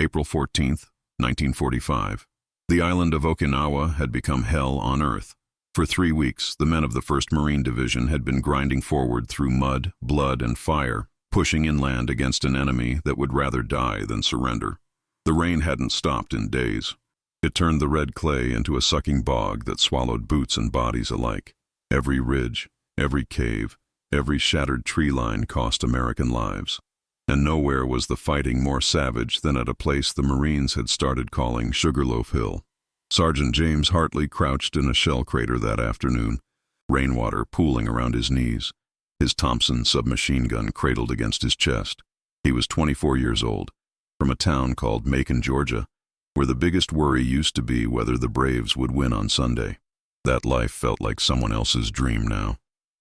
April 14th, 1945. The island of Okinawa had become hell on earth. For 3 weeks, the men of the 1st Marine Division had been grinding forward through mud, blood, and fire, pushing inland against an enemy that would rather die than surrender. The rain hadn't stopped in days. It turned the red clay into a sucking bog that swallowed boots and bodies alike. Every ridge, every cave, every shattered tree line cost American lives. And nowhere was the fighting more savage than at a place the Marines had started calling Sugarloaf Hill. Sergeant James Hartley crouched in a shell crater that afternoon, rainwater pooling around his knees, his Thompson submachine gun cradled against his chest. He was 24 years old, from a town called Macon, Georgia, where the biggest worry used to be whether the Braves would win on Sunday. That life felt like someone else's dream now.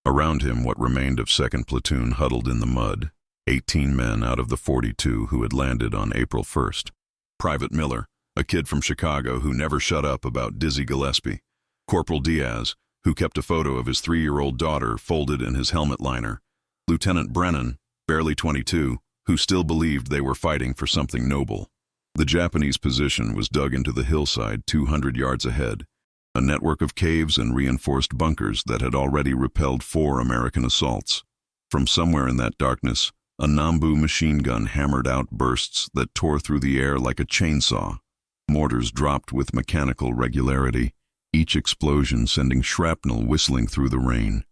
Around him, what remained of 2nd Platoon huddled in the mud, 18 men out of the 42 who had landed on April 1st. Private Miller, a kid from Chicago who never shut up about Dizzy Gillespie. Corporal Diaz, who kept a photo of his 3-year-old daughter folded in his helmet liner. Lieutenant Brennan, barely 22, who still believed they were fighting for something noble. The Japanese position was dug into the hillside 200 yards ahead, a network of caves and reinforced bunkers that had already repelled 4 American assaults. From somewhere in that darkness, a Nambu machine gun hammered out bursts that tore through the air like a chainsaw. Mortars dropped with mechanical regularity, each explosion sending shrapnel whistling through the rain.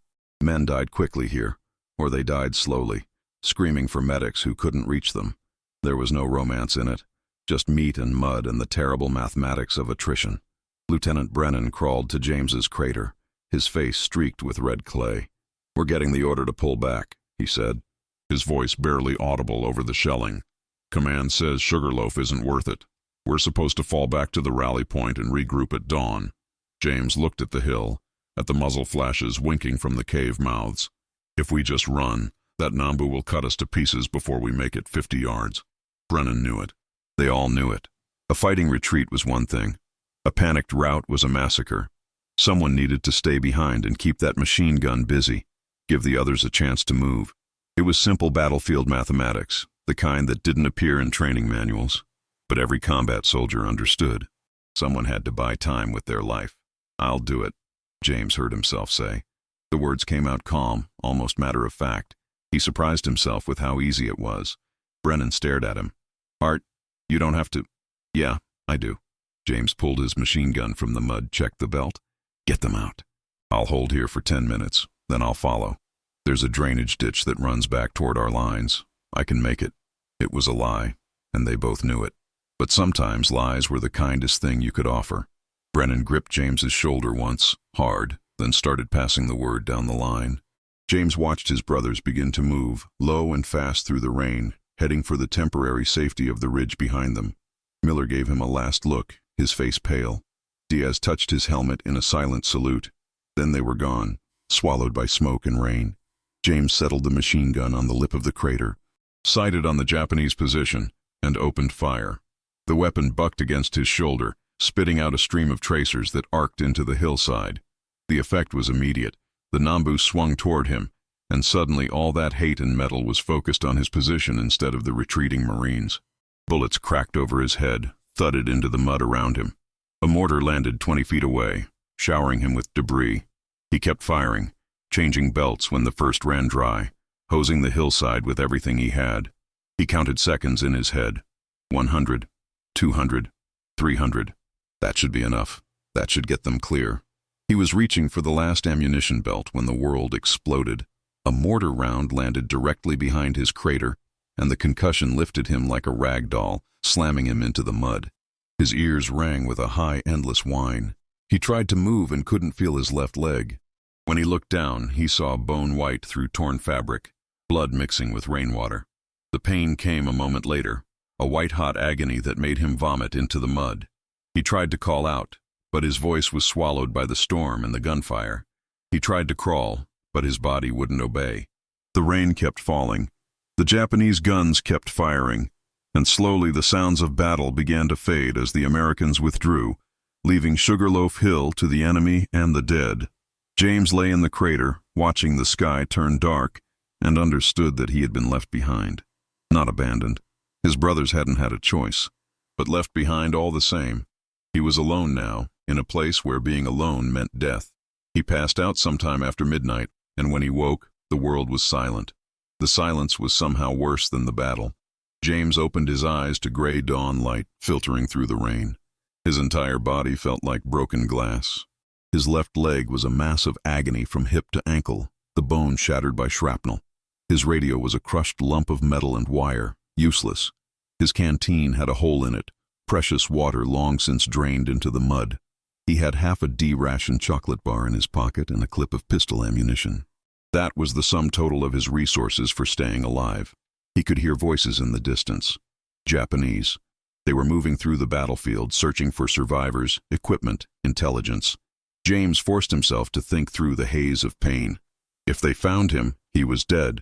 Men died quickly here, or they died slowly, screaming for medics who couldn't reach them. There was no romance in it, just meat and mud and the terrible mathematics of attrition. Lieutenant Brennan crawled to James's crater, his face streaked with red clay. "We're getting the order to pull back," he said, his voice barely audible over the shelling. "Command says Sugarloaf isn't worth it. We're supposed to fall back to the rally point and regroup at dawn." James looked at the hill, at the muzzle flashes winking from the cave mouths. "If we just run, that Nambu will cut us to pieces before we make it 50 yards. Brennan knew it. They all knew it. A fighting retreat was one thing. A panicked rout was a massacre. Someone needed to stay behind and keep that machine gun busy, give the others a chance to move. It was simple battlefield mathematics, the kind that didn't appear in training manuals. But every combat soldier understood. Someone had to buy time with their life. "I'll do it," James heard himself say. The words came out calm, almost matter-of-fact. He surprised himself with how easy it was. Brennan stared at him. "Art, you don't have to—" "Yeah, I do." James pulled his machine gun from the mud, checked the belt. "Get them out. I'll hold here for 10 minutes, then I'll follow. There's a drainage ditch that runs back toward our lines. I can make it." It was a lie, and they both knew it. But sometimes lies were the kindest thing you could offer. Brennan gripped James's shoulder once, hard, then started passing the word down the line. James watched his brothers begin to move, low and fast through the rain, heading for the temporary safety of the ridge behind them. Miller gave him a last look, his face pale. Diaz touched his helmet in a silent salute. Then they were gone, swallowed by smoke and rain. James settled the machine gun on the lip of the crater, sighted on the Japanese position, and opened fire. The weapon bucked against his shoulder, spitting out a stream of tracers that arced into the hillside. The effect was immediate. The Nambu swung toward him, and suddenly all that hate and metal was focused on his position instead of the retreating Marines. Bullets cracked over his head, thudded into the mud around him. A mortar landed 20 feet away, showering him with debris. He kept firing, changing belts when the first ran dry, hosing the hillside with everything he had. He counted seconds in his head. 100. 200, 300. That should be enough. That should get them clear. He was reaching for the last ammunition belt when the world exploded. A mortar round landed directly behind his crater, and the concussion lifted him like a rag doll, slamming him into the mud. His ears rang with a high, endless whine. He tried to move and couldn't feel his left leg. When he looked down, he saw bone white through torn fabric, blood mixing with rainwater. The pain came a moment later, a white-hot agony that made him vomit into the mud. He tried to call out, but his voice was swallowed by the storm and the gunfire. He tried to crawl, but his body wouldn't obey. The rain kept falling. The Japanese guns kept firing, and slowly the sounds of battle began to fade as the Americans withdrew, leaving Sugarloaf Hill to the enemy and the dead. James lay in the crater, watching the sky turn dark, and understood that he had been left behind, not abandoned. His brothers hadn't had a choice. but left behind all the same. He was alone now, in a place where being alone meant death. He passed out sometime after midnight, and when he woke, the world was silent. The silence was somehow worse than the battle. James opened his eyes to gray dawn light filtering through the rain. His entire body felt like broken glass. His left leg was a mass of agony from hip to ankle, the bone shattered by shrapnel. His radio was a crushed lump of metal and wire, useless. His canteen had a hole in it, precious water long since drained into the mud. He had half a D-ration chocolate bar in his pocket and a clip of pistol ammunition. That was the sum total of his resources for staying alive. He could hear voices in the distance. Japanese. They were moving through the battlefield, searching for survivors, equipment, intelligence. James forced himself to think through the haze of pain. If they found him, he was dead.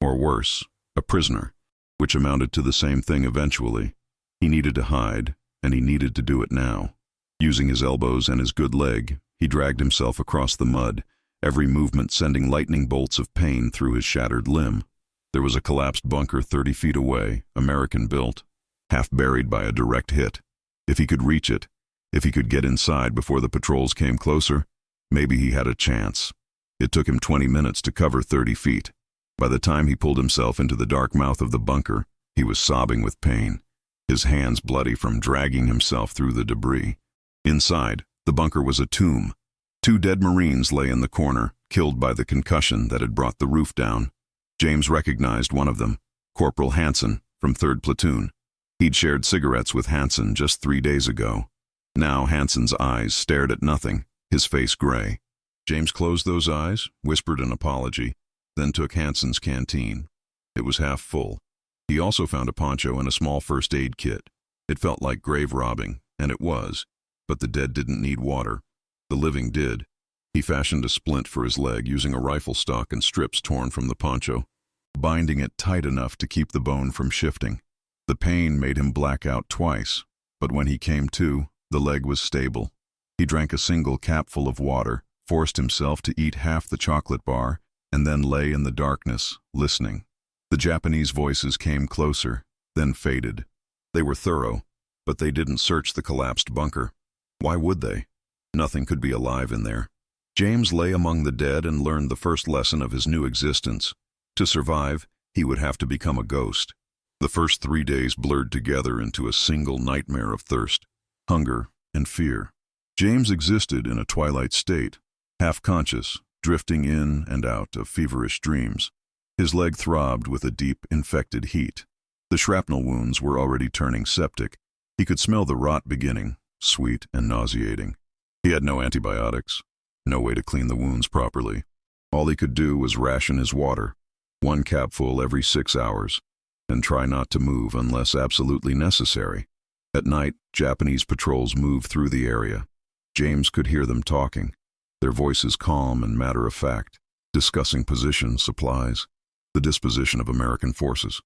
Or worse, a prisoner, which amounted to the same thing eventually. He needed to hide, and he needed to do it now. Using his elbows and his good leg, he dragged himself across the mud, every movement sending lightning bolts of pain through his shattered limb. There was a collapsed bunker 30 feet away, American-built, half buried by a direct hit. If he could reach it, if he could get inside before the patrols came closer, maybe he had a chance. It took him 20 minutes to cover 30 feet. By the time he pulled himself into the dark mouth of the bunker, he was sobbing with pain, his hands bloody from dragging himself through the debris. Inside, the bunker was a tomb. 2 dead Marines lay in the corner, killed by the concussion that had brought the roof down. James recognized one of them, Corporal Hansen, from 3rd Platoon. He'd shared cigarettes with Hansen just 3 days ago. Now Hansen's eyes stared at nothing, his face gray. James closed those eyes, whispered an apology, then took Hansen's canteen. It was half full. He also found a poncho and a small first aid kit. It felt like grave robbing, and it was, but the dead didn't need water. The living did. He fashioned a splint for his leg using a rifle stock and strips torn from the poncho, binding it tight enough to keep the bone from shifting. The pain made him black out twice, but when he came to, the leg was stable. He drank a single capful of water, forced himself to eat half the chocolate bar, and then lay in the darkness, listening. The Japanese voices came closer, then faded. They were thorough, but they didn't search the collapsed bunker. Why would they? Nothing could be alive in there. James lay among the dead and learned the first lesson of his new existence. To survive, he would have to become a ghost. The first 3 days blurred together into a single nightmare of thirst, hunger, and fear. James existed in a twilight state, half-conscious, drifting in and out of feverish dreams. His leg throbbed with a deep, infected heat. The shrapnel wounds were already turning septic. He could smell the rot beginning, sweet and nauseating. He had no antibiotics, no way to clean the wounds properly. All he could do was ration his water, 1 capful every 6 hours, and try not to move unless absolutely necessary. At night, Japanese patrols moved through the area. James could hear them talking, their voices calm and matter-of-fact, discussing positions, supplies, the disposition of American forces.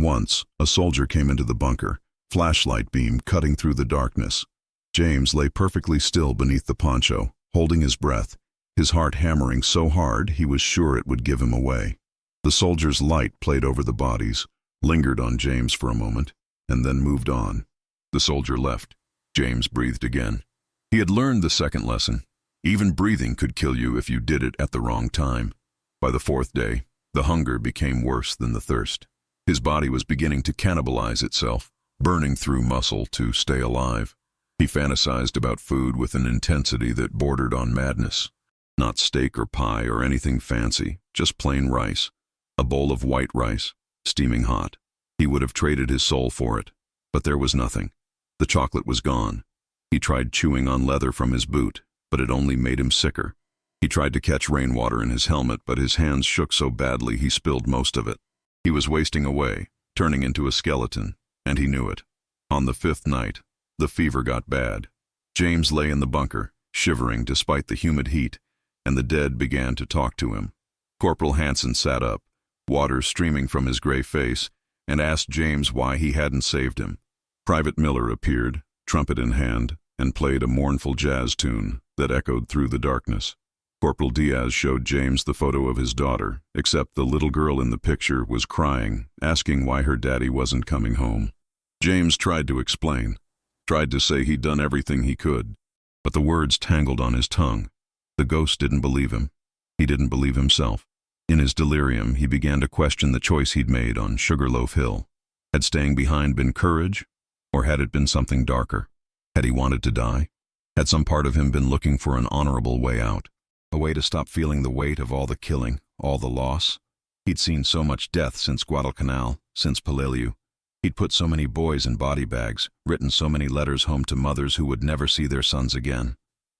Once, a soldier came into the bunker, flashlight beam cutting through the darkness. James lay perfectly still beneath the poncho, holding his breath, his heart hammering so hard he was sure it would give him away. The soldier's light played over the bodies, lingered on James for a moment, and then moved on. The soldier left. James breathed again. He had learned the second lesson. Even breathing could kill you if you did it at the wrong time. By the 4th day, the hunger became worse than the thirst. His body was beginning to cannibalize itself, burning through muscle to stay alive. He fantasized about food with an intensity that bordered on madness. Not steak or pie or anything fancy, just plain rice. A bowl of white rice, steaming hot. He would have traded his soul for it, but there was nothing. The chocolate was gone. He tried chewing on leather from his boot, but it only made him sicker. He tried to catch rainwater in his helmet, but his hands shook so badly he spilled most of it. He was wasting away, turning into a skeleton, and he knew it. On the 5th night, the fever got bad. James lay in the bunker, shivering despite the humid heat, and the dead began to talk to him. Corporal Hansen sat up, water streaming from his gray face, and asked James why he hadn't saved him. Private Miller appeared, trumpet in hand, and played a mournful jazz tune that echoed through the darkness. Corporal Diaz showed James the photo of his daughter, except the little girl in the picture was crying, asking why her daddy wasn't coming home. James tried to explain. tried to say he'd done everything he could, but the words tangled on his tongue. The ghost didn't believe him. He didn't believe himself. In his delirium, he began to question the choice he'd made on Sugarloaf Hill. Had staying behind been courage, or had it been something darker? Had he wanted to die? Had some part of him been looking for an honorable way out? A way to stop feeling the weight of all the killing, all the loss? He'd seen so much death since Guadalcanal, since Peleliu. He'd put so many boys in body bags, written so many letters home to mothers who would never see their sons again.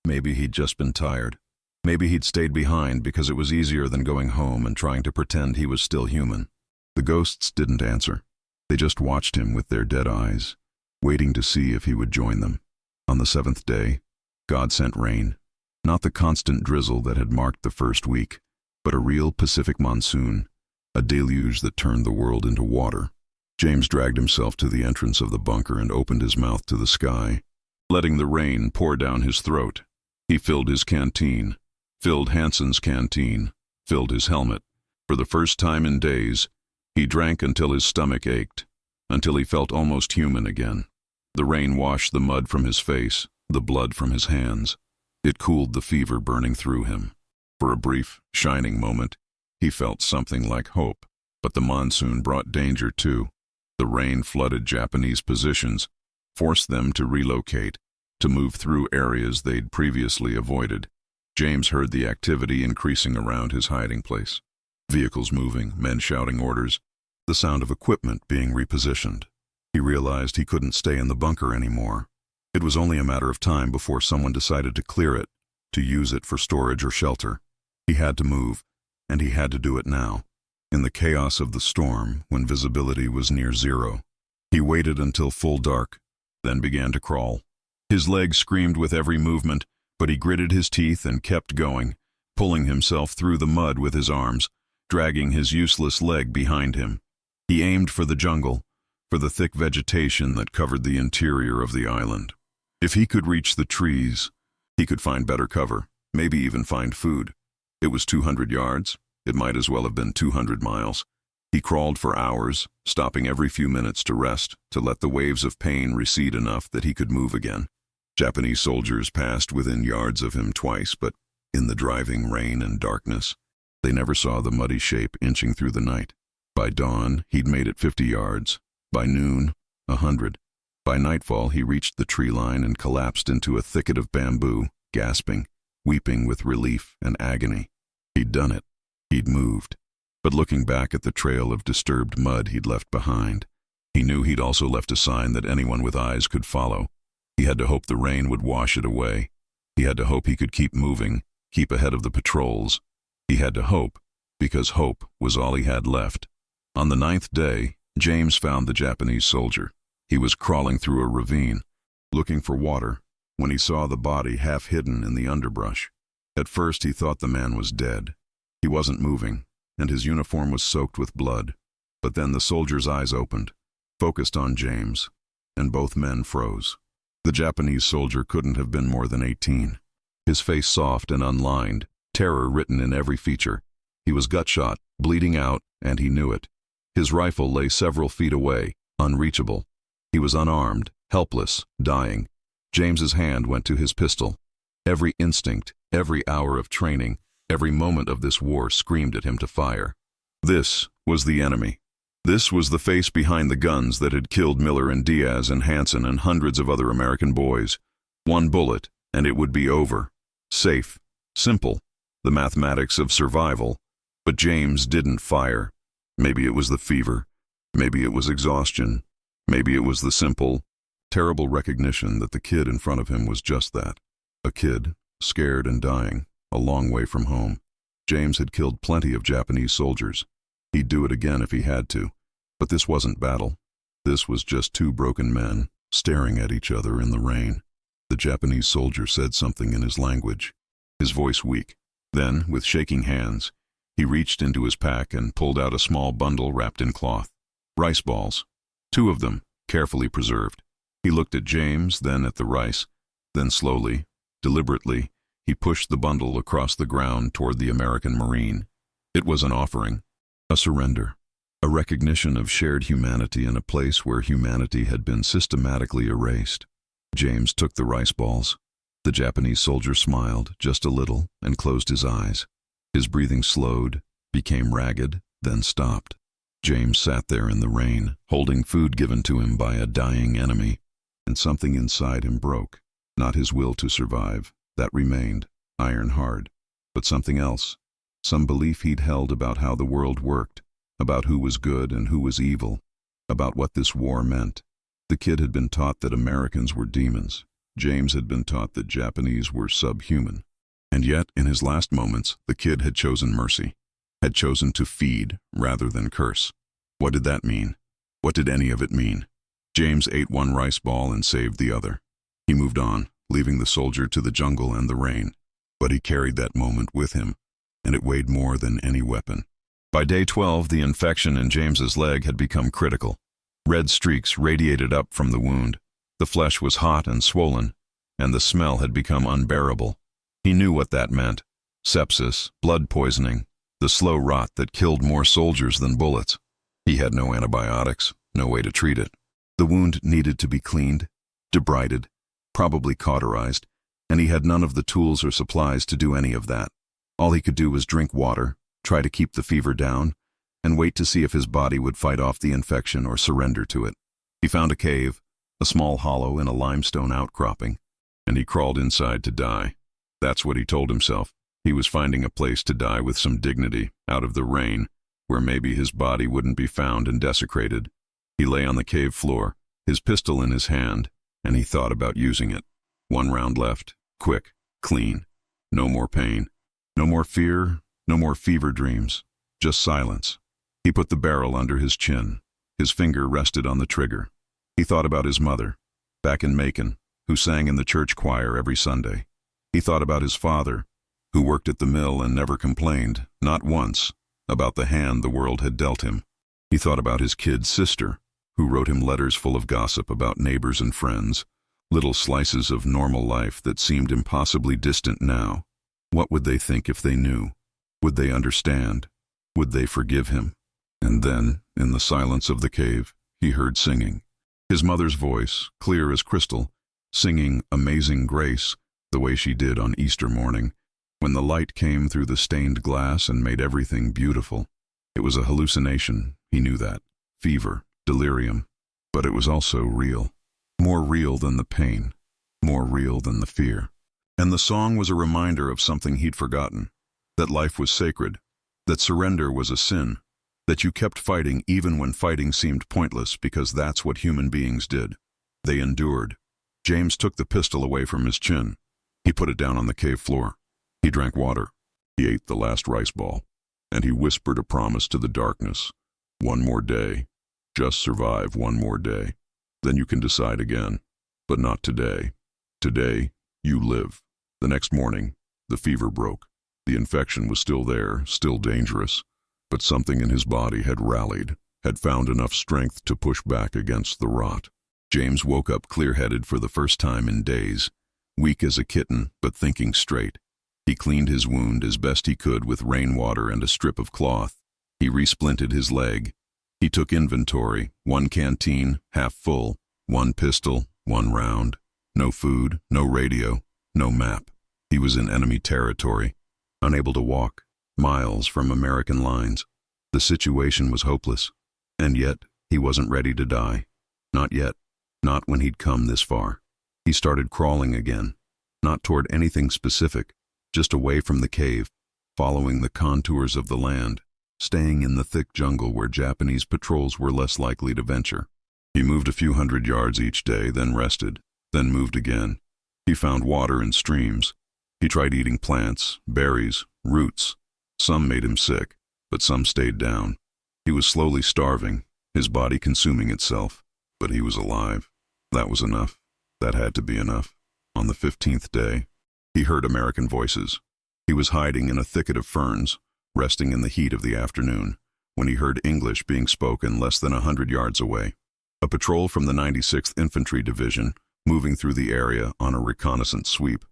Maybe he'd just been tired. Maybe he'd stayed behind because it was easier than going home and trying to pretend he was still human. The ghosts didn't answer. They just watched him with their dead eyes, waiting to see if he would join them. On the seventh day, God sent rain. Not the constant drizzle that had marked the first week, but a real Pacific monsoon, a deluge that turned the world into water. James dragged himself to the entrance of the bunker and opened his mouth to the sky, letting the rain pour down his throat. He filled his canteen, filled Hansen's canteen, filled his helmet. For the first time in days, he drank until his stomach ached, until he felt almost human again. The rain washed the mud from his face, the blood from his hands. It cooled the fever burning through him. For a brief, shining moment, he felt something like hope. But the monsoon brought danger too. The rain flooded Japanese positions, forced them to relocate, to move through areas they'd previously avoided. James heard the activity increasing around his hiding place. Vehicles moving, men shouting orders, the sound of equipment being repositioned. He realized he couldn't stay in the bunker anymore. It was only a matter of time before someone decided to clear it, to use it for storage or shelter. He had to move, and he had to do it now. In the chaos of the storm, when visibility was near zero, he waited until full dark, then began to crawl. His legs screamed with every movement, but he gritted his teeth and kept going, pulling himself through the mud with his arms, dragging his useless leg behind him. He aimed for the jungle, for the thick vegetation that covered the interior of the island. If he could reach the trees, he could find better cover, maybe even find food. It was 200 yards. It might as well have been 200 miles. He crawled for hours, stopping every few minutes to rest, to let the waves of pain recede enough that he could move again. Japanese soldiers passed within yards of him twice, but in the driving rain and darkness, they never saw the muddy shape inching through the night. By dawn, he'd made it 50 yards. By noon, 100. By nightfall, he reached the tree line and collapsed into a thicket of bamboo, gasping, weeping with relief and agony. He'd done it. He'd moved. But looking back at the trail of disturbed mud he'd left behind, he knew he'd also left a sign that anyone with eyes could follow. He had to hope the rain would wash it away. He had to hope he could keep moving, keep ahead of the patrols. He had to hope, because hope was all he had left. On the 9th day, James found the Japanese soldier. He was crawling through a ravine, looking for water, when he saw the body half hidden in the underbrush. At first he thought the man was dead. He wasn't moving, and his uniform was soaked with blood. But then the soldier's eyes opened, focused on James, and both men froze. The Japanese soldier couldn't have been more than 18. His face soft and unlined, terror written in every feature. He was gut-shot, bleeding out, and he knew it. His rifle lay several feet away, unreachable. He was unarmed, helpless, dying. James's hand went to his pistol. Every instinct, every hour of training, every moment of this war screamed at him to fire. This was the enemy. This was the face behind the guns that had killed Miller and Diaz and Hansen and hundreds of other American boys. One bullet, and it would be over. Safe. Simple. The mathematics of survival. But James didn't fire. Maybe it was the fever. Maybe it was exhaustion. Maybe it was the simple, terrible recognition that the kid in front of him was just that. A kid, scared and dying, a long way from home. James had killed plenty of Japanese soldiers. He'd do it again if he had to. But this wasn't battle. This was just two broken men, staring at each other in the rain. The Japanese soldier said something in his language, his voice weak. Then, with shaking hands, he reached into his pack and pulled out a small bundle wrapped in cloth. Rice balls. 2 of them, carefully preserved. He looked at James, then at the rice. Then slowly, deliberately, he pushed the bundle across the ground toward the American Marine. It was an offering, a surrender, a recognition of shared humanity in a place where humanity had been systematically erased. James took the rice balls. The Japanese soldier smiled, just a little, and closed his eyes. His breathing slowed, became ragged, then stopped. James sat there in the rain, holding food given to him by a dying enemy, and something inside him broke. Not his will to survive, that remained, iron hard, but something else, some belief he'd held about how the world worked, about who was good and who was evil, about what this war meant. The kid had been taught that Americans were demons. James had been taught that Japanese were subhuman. And yet, in his last moments, the kid had chosen mercy, had chosen to feed rather than curse. What did that mean? What did any of it mean? James ate one rice ball and saved the other. He moved on, leaving the soldier to the jungle and the rain. But he carried that moment with him, and it weighed more than any weapon. By day 12, the infection in James's leg had become critical. Red streaks radiated up from the wound. The flesh was hot and swollen, and the smell had become unbearable. He knew what that meant. Sepsis, blood poisoning, the slow rot that killed more soldiers than bullets. He had no antibiotics, no way to treat it. The wound needed to be cleaned, debrided, probably cauterized, and he had none of the tools or supplies to do any of that. All he could do was drink water, try to keep the fever down, and wait to see if his body would fight off the infection or surrender to it. He found a cave, a small hollow in a limestone outcropping, and he crawled inside to die. That's what he told himself. He was finding a place to die with some dignity, out of the rain, where maybe his body wouldn't be found and desecrated. He lay on the cave floor, his pistol in his hand, and he thought about using it. One round left, quick, clean. No more pain, no more fear, no more fever dreams, just silence. He put the barrel under his chin. His finger rested on the trigger. He thought about his mother, back in Macon, who sang in the church choir every Sunday. He thought about his father, who worked at the mill and never complained, not once, about the hand the world had dealt him. He thought about his kid sister, who wrote him letters full of gossip about neighbors and friends, little slices of normal life that seemed impossibly distant now. What would they think if they knew? Would they understand? Would they forgive him? And then, in the silence of the cave, he heard singing. His mother's voice, clear as crystal, singing Amazing Grace the way she did on Easter morning, when the light came through the stained glass and made everything beautiful. It was a hallucination, he knew that. Fever, delirium. But it was also real. More real than the pain. More real than the fear. And the song was a reminder of something he'd forgotten. That life was sacred. That surrender was a sin. That you kept fighting even when fighting seemed pointless, because that's what human beings did. They endured. James took the pistol away from his chin. He put it down on the cave floor. He drank water. He ate the last rice ball. And he whispered a promise to the darkness. One more day. Just survive one more day. Then you can decide again. But not today. Today, you live. The next morning, the fever broke. The infection was still there, still dangerous. But something in his body had rallied, had found enough strength to push back against the rot. James woke up clear-headed for the first time in days, weak as a kitten, but thinking straight. He cleaned his wound as best he could with rainwater and a strip of cloth. He resplinted his leg. He took inventory, one canteen, half full, one pistol, one round. No food, no radio, no map. He was in enemy territory, unable to walk, miles from American lines. The situation was hopeless. And yet, he wasn't ready to die. Not yet. Not when he'd come this far. He started crawling again. Not toward anything specific, just away from the cave, following the contours of the land, staying in the thick jungle where Japanese patrols were less likely to venture. He moved a few hundred yards each day, then rested, then moved again. He found water in streams. He tried eating plants, berries, roots. Some made him sick, but some stayed down. He was slowly starving, his body consuming itself, but he was alive. That was enough. That had to be enough. On the 15th day, he heard American voices. He was hiding in a thicket of ferns, resting in the heat of the afternoon, when he heard English being spoken less than 100 yards away. A patrol from the 96th Infantry Division, moving through the area on a reconnaissance sweep.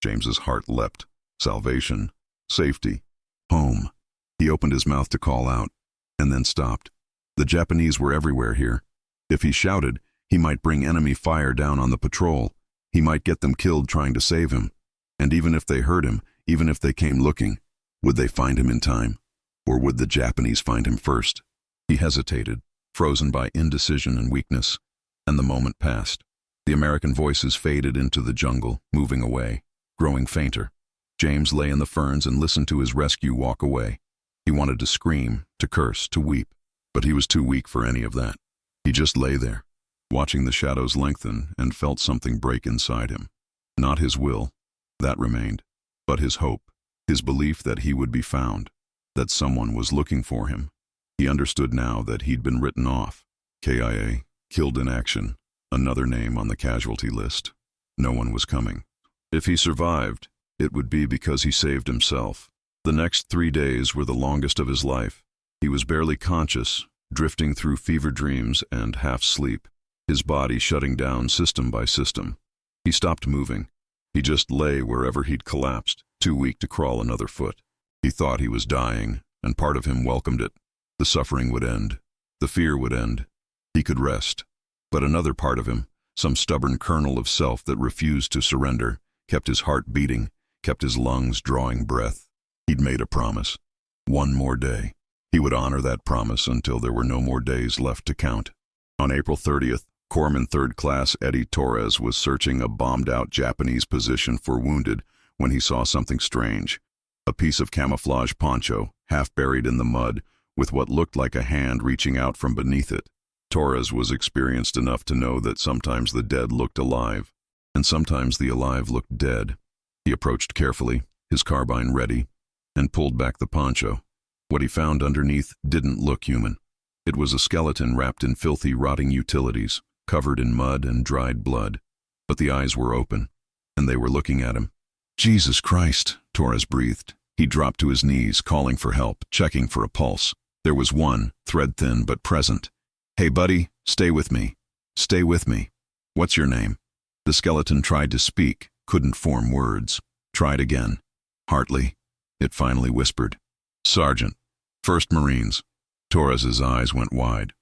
James's heart leapt. Salvation. Safety. Home. He opened his mouth to call out, and then stopped. The Japanese were everywhere here. If he shouted, he might bring enemy fire down on the patrol, He might get them killed trying to save him. And even if they hurt him, even if they came looking, would they find him in time? Or would the Japanese find him first? He hesitated, frozen by indecision and weakness, and the moment passed. The American voices faded into the jungle, moving away, growing fainter. James lay in the ferns and listened to his rescue walk away. He wanted to scream, to curse, to weep, but he was too weak for any of that. He just lay there, watching the shadows lengthen, and felt something break inside him. Not his will, that remained, but his hope, his belief that he would be found, that someone was looking for him. He understood now that he'd been written off. KIA, killed in action, another name on the casualty list. No one was coming. If he survived, it would be because he saved himself. The next 3 days were the longest of his life. He was barely conscious, drifting through fever dreams and half-sleep, his body shutting down system by system. He stopped moving. He just lay wherever he'd collapsed, too weak to crawl another foot. He thought he was dying, and part of him welcomed it. The suffering would end. The fear would end. He could rest. But another part of him, some stubborn kernel of self that refused to surrender, kept his heart beating, kept his lungs drawing breath. He'd made a promise. One more day. He would honor that promise until there were no more days left to count. On April 30th, Corpsman 3rd Class Eddie Torres was searching a bombed-out Japanese position for wounded when he saw something strange. A piece of camouflage poncho, half buried in the mud, with what looked like a hand reaching out from beneath it. Torres was experienced enough to know that sometimes the dead looked alive, and sometimes the alive looked dead. He approached carefully, his carbine ready, and pulled back the poncho. What he found underneath didn't look human. It was a skeleton wrapped in filthy, rotting utilities, covered in mud and dried blood. But the eyes were open, and they were looking at him. "Jesus Christ," Torres breathed. He dropped to his knees, calling for help, checking for a pulse. There was one, thread-thin but present. "Hey, buddy, stay with me. Stay with me. What's your name?" The skeleton tried to speak, couldn't form words. Tried again. "Hartley," it finally whispered. "Sergeant. 1st Marines." Torres's eyes went wide.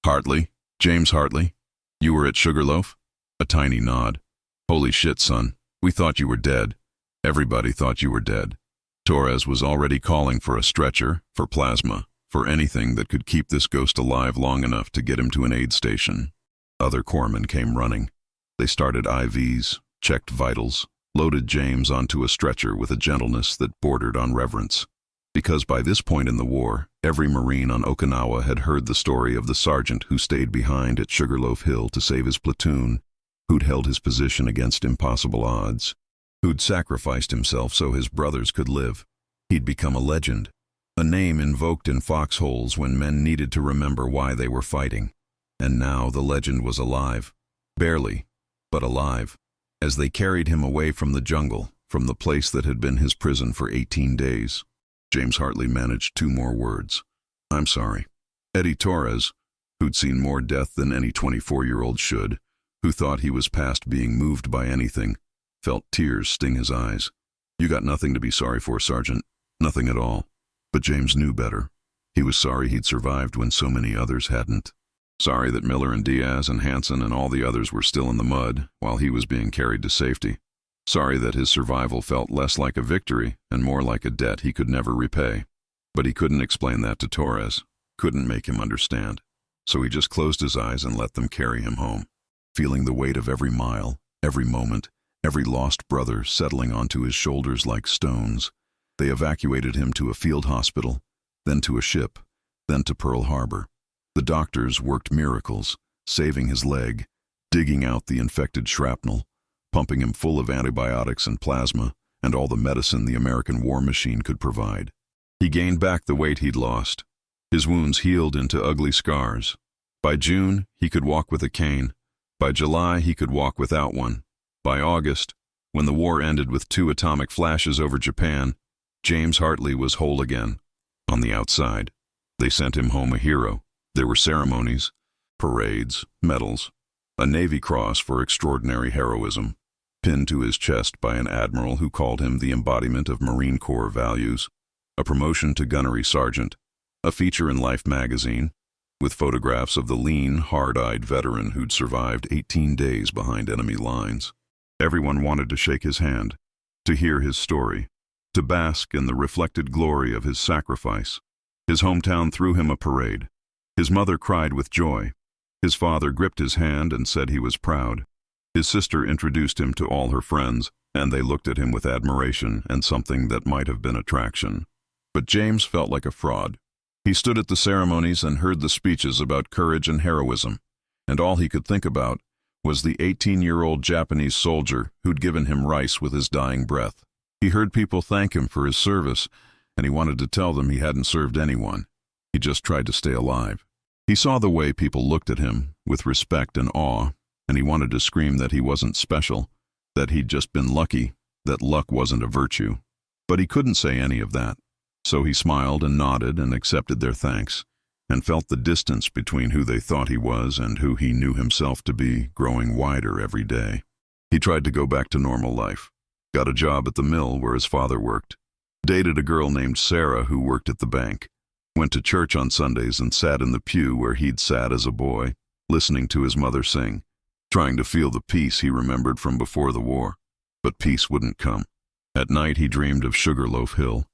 "Hartley? James Hartley? You were at Sugarloaf?" A tiny nod. "Holy shit, son. We thought you were dead. Everybody thought you were dead." Torres was already calling for a stretcher, for plasma, for anything that could keep this ghost alive long enough to get him to an aid station. Other corpsmen came running. They started IVs, checked vitals, loaded James onto a stretcher with a gentleness that bordered on reverence. Because by this point in the war, every Marine on Okinawa had heard the story of the sergeant who stayed behind at Sugarloaf Hill to save his platoon, who'd held his position against impossible odds, who'd sacrificed himself so his brothers could live. He'd become a legend, a name invoked in foxholes when men needed to remember why they were fighting. And now the legend was alive. Barely, but alive. As they carried him away from the jungle, from the place that had been his prison for 18 days, James Hartley managed 2 more words. "I'm sorry." Eddie Torres, who'd seen more death than any 24-year-old should, who thought he was past being moved by anything, felt tears sting his eyes. "You got nothing to be sorry for, Sergeant. Nothing at all." But James knew better. He was sorry he'd survived when so many others hadn't. Sorry that Miller and Diaz and Hansen and all the others were still in the mud while he was being carried to safety. Sorry that his survival felt less like a victory and more like a debt he could never repay. But he couldn't explain that to Torres, couldn't make him understand. So he just closed his eyes and let them carry him home, feeling the weight of every mile, every moment, every lost brother settling onto his shoulders like stones. They evacuated him to a field hospital, then to a ship, then to Pearl Harbor. The doctors worked miracles, saving his leg, digging out the infected shrapnel, pumping him full of antibiotics and plasma and all the medicine the American war machine could provide. He gained back the weight he'd lost. His wounds healed into ugly scars. By June, he could walk with a cane. By July, he could walk without one. By August, when the war ended with 2 atomic flashes over Japan, James Hartley was whole again. On the outside, they sent him home a hero. There were ceremonies, parades, medals, a Navy Cross for extraordinary heroism, pinned to his chest by an admiral who called him the embodiment of Marine Corps values, a promotion to gunnery sergeant, a feature in Life magazine, with photographs of the lean, hard-eyed veteran who'd survived 18 days behind enemy lines. Everyone wanted to shake his hand, to hear his story, to bask in the reflected glory of his sacrifice. His hometown threw him a parade. His mother cried with joy. His father gripped his hand and said he was proud. His sister introduced him to all her friends, and they looked at him with admiration and something that might have been attraction. But James felt like a fraud. He stood at the ceremonies and heard the speeches about courage and heroism, and all he could think about was the 18-year-old Japanese soldier who'd given him rice with his dying breath. He heard people thank him for his service, and he wanted to tell them he hadn't served anyone. He just tried to stay alive. He saw the way people looked at him, with respect and awe, and he wanted to scream that he wasn't special, that he'd just been lucky, that luck wasn't a virtue. But he couldn't say any of that. So he smiled and nodded and accepted their thanks, and felt the distance between who they thought he was and who he knew himself to be growing wider every day. He tried to go back to normal life, got a job at the mill where his father worked, dated a girl named Sarah who worked at the bank, went to church on Sundays and sat in the pew where he'd sat as a boy, listening to his mother sing, trying to feel the peace he remembered from before the war. But peace wouldn't come. At night he dreamed of Sugarloaf Hill,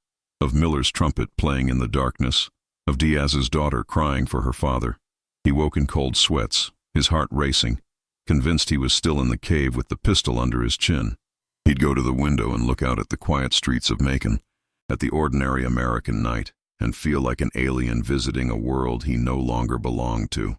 of Miller's trumpet playing in the darkness, of Diaz's daughter crying for her father. He woke in cold sweats, his heart racing, convinced he was still in the cave with the pistol under his chin. He'd go to the window and look out at the quiet streets of Macon, at the ordinary American night, and feel like an alien visiting a world he no longer belonged to.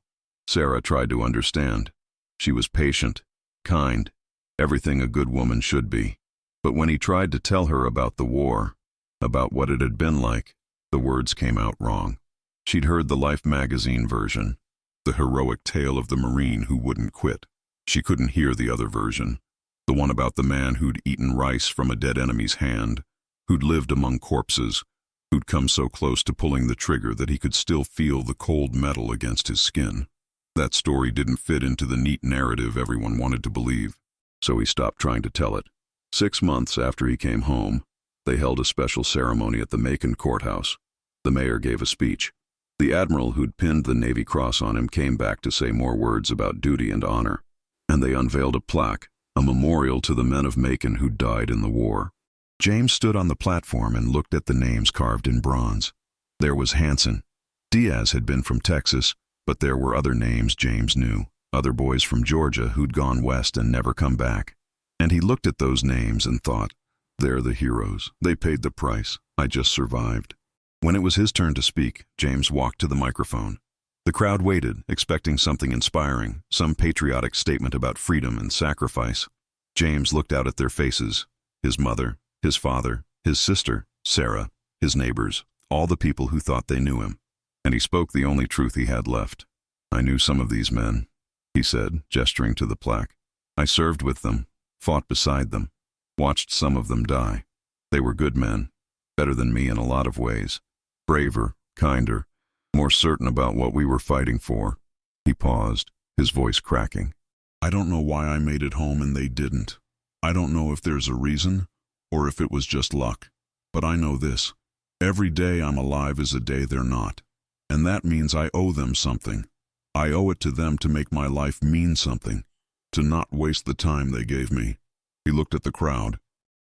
Sarah tried to understand. She was patient, kind, everything a good woman should be. But when he tried to tell her about the war, about what it had been like, the words came out wrong. She'd heard the Life magazine version, the heroic tale of the Marine who wouldn't quit. She couldn't hear the other version, the one about the man who'd eaten rice from a dead enemy's hand, who'd lived among corpses, who'd come so close to pulling the trigger that he could still feel the cold metal against his skin. That story didn't fit into the neat narrative everyone wanted to believe, so he stopped trying to tell it. 6 months after he came home, they held a special ceremony at the Macon courthouse. The mayor gave a speech. The admiral who'd pinned the Navy Cross on him came back to say more words about duty and honor, and they unveiled a plaque, a memorial to the men of Macon who died in the war. James stood on the platform and looked at the names carved in bronze. There was Hanson. Diaz had been from Texas, but there were other names James knew, other boys from Georgia who'd gone west and never come back. And he looked at those names and thought, they're the heroes. They paid the price. I just survived. When it was his turn to speak, James walked to the microphone. The crowd waited, expecting something inspiring, some patriotic statement about freedom and sacrifice. James looked out at their faces, his mother, his father, his sister, Sarah, his neighbors, all the people who thought they knew him. And he spoke the only truth he had left. I knew some of these men, he said, gesturing to the plaque. I served with them, fought beside them, watched some of them die. They were good men, better than me in a lot of ways, braver, kinder, more certain about what we were fighting for. He paused, his voice cracking. I don't know why I made it home and they didn't. I don't know if there's a reason, or if it was just luck. But I know this. Every day I'm alive is a day they're not. And that means I owe them something. I owe it to them to make my life mean something, to not waste the time they gave me. He looked at the crowd,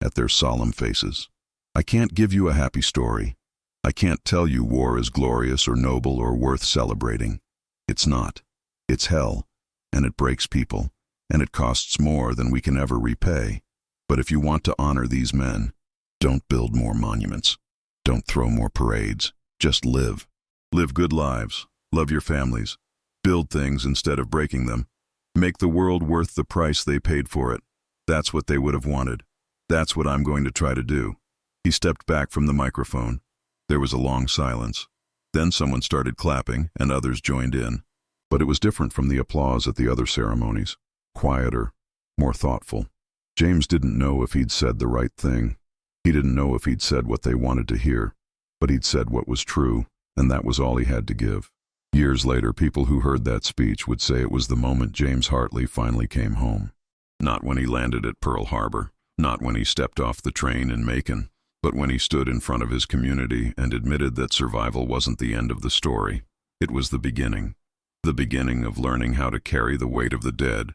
at their solemn faces. I can't give you a happy story. I can't tell you war is glorious or noble or worth celebrating. It's not. It's hell, and it breaks people, and it costs more than we can ever repay. But if you want to honor these men, don't build more monuments. Don't throw more parades. Just live. Live good lives. Love your families. Build things instead of breaking them. Make the world worth the price they paid for it. That's what they would have wanted. That's what I'm going to try to do. He stepped back from the microphone. There was a long silence. Then someone started clapping, and others joined in. But it was different from the applause at the other ceremonies. Quieter, more thoughtful. James didn't know if he'd said the right thing. He didn't know if he'd said what they wanted to hear. But he'd said what was true, and that was all he had to give. Years later, people who heard that speech would say it was the moment James Hartley finally came home. Not when he landed at Pearl Harbor, not when he stepped off the train in Macon, but when he stood in front of his community and admitted that survival wasn't the end of the story. It was the beginning of learning how to carry the weight of the dead,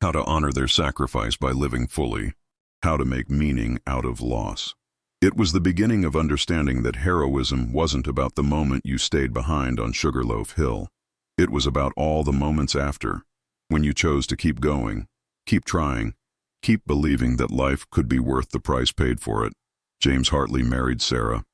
how to honor their sacrifice by living fully, how to make meaning out of loss. It was the beginning of understanding that heroism wasn't about the moment you stayed behind on Sugarloaf Hill. It was about all the moments after, when you chose to keep going, keep trying, keep believing that life could be worth the price paid for it. James Hartley married Sarah,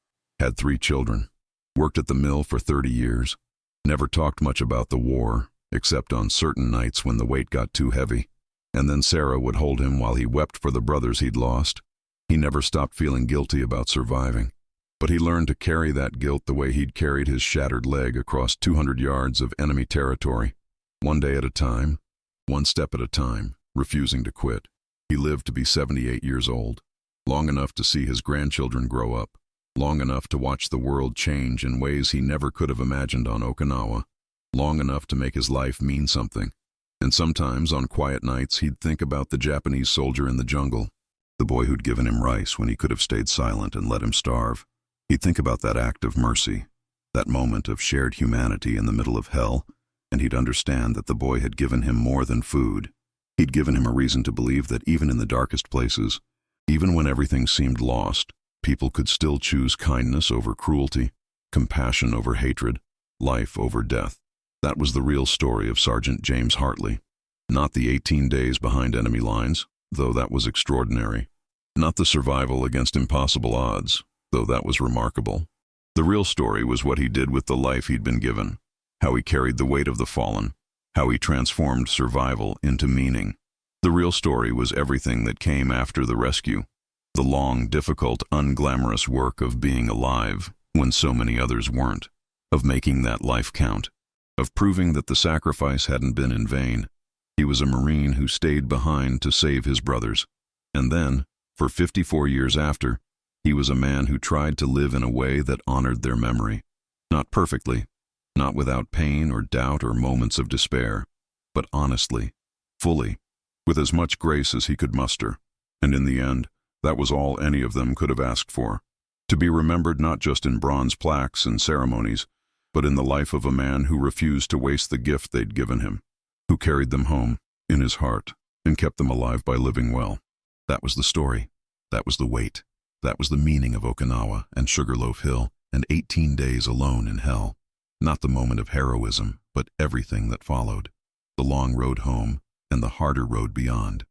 had 3 children, worked at the mill for 30 years, never talked much about the war, except on certain nights when the weight got too heavy. And then Sarah would hold him while he wept for the brothers he'd lost. He never stopped feeling guilty about surviving, but he learned to carry that guilt the way he'd carried his shattered leg across 200 yards of enemy territory. One day at a time, one step at a time, refusing to quit. He lived to be 78 years old, long enough to see his grandchildren grow up, long enough to watch the world change in ways he never could have imagined on Okinawa, long enough to make his life mean something. And sometimes, on quiet nights, he'd think about the Japanese soldier in the jungle, the boy who'd given him rice when he could have stayed silent and let him starve. He'd think about that act of mercy, that moment of shared humanity in the middle of hell, and he'd understand that the boy had given him more than food. He'd given him a reason to believe that even in the darkest places, even when everything seemed lost, people could still choose kindness over cruelty, compassion over hatred, life over death. That was the real story of Sergeant James Hartley. Not the 18 days behind enemy lines, though that was extraordinary. Not the survival against impossible odds, though that was remarkable. The real story was what he did with the life he'd been given, how he carried the weight of the fallen, how he transformed survival into meaning. The real story was everything that came after the rescue, the long, difficult, unglamorous work of being alive when so many others weren't, of making that life count, of proving that the sacrifice hadn't been in vain. He was a Marine who stayed behind to save his brothers. And then, for 54 years after, he was a man who tried to live in a way that honored their memory. Not perfectly, not without pain or doubt or moments of despair, but honestly, fully, with as much grace as he could muster. And in the end, that was all any of them could have asked for. To be remembered not just in bronze plaques and ceremonies, but in the life of a man who refused to waste the gift they'd given him, who carried them home in his heart and kept them alive by living well. That was the story. That was the weight. That was the meaning of Okinawa and Sugarloaf Hill and 18 days alone in hell. Not the moment of heroism, but everything that followed. The long road home and the harder road beyond.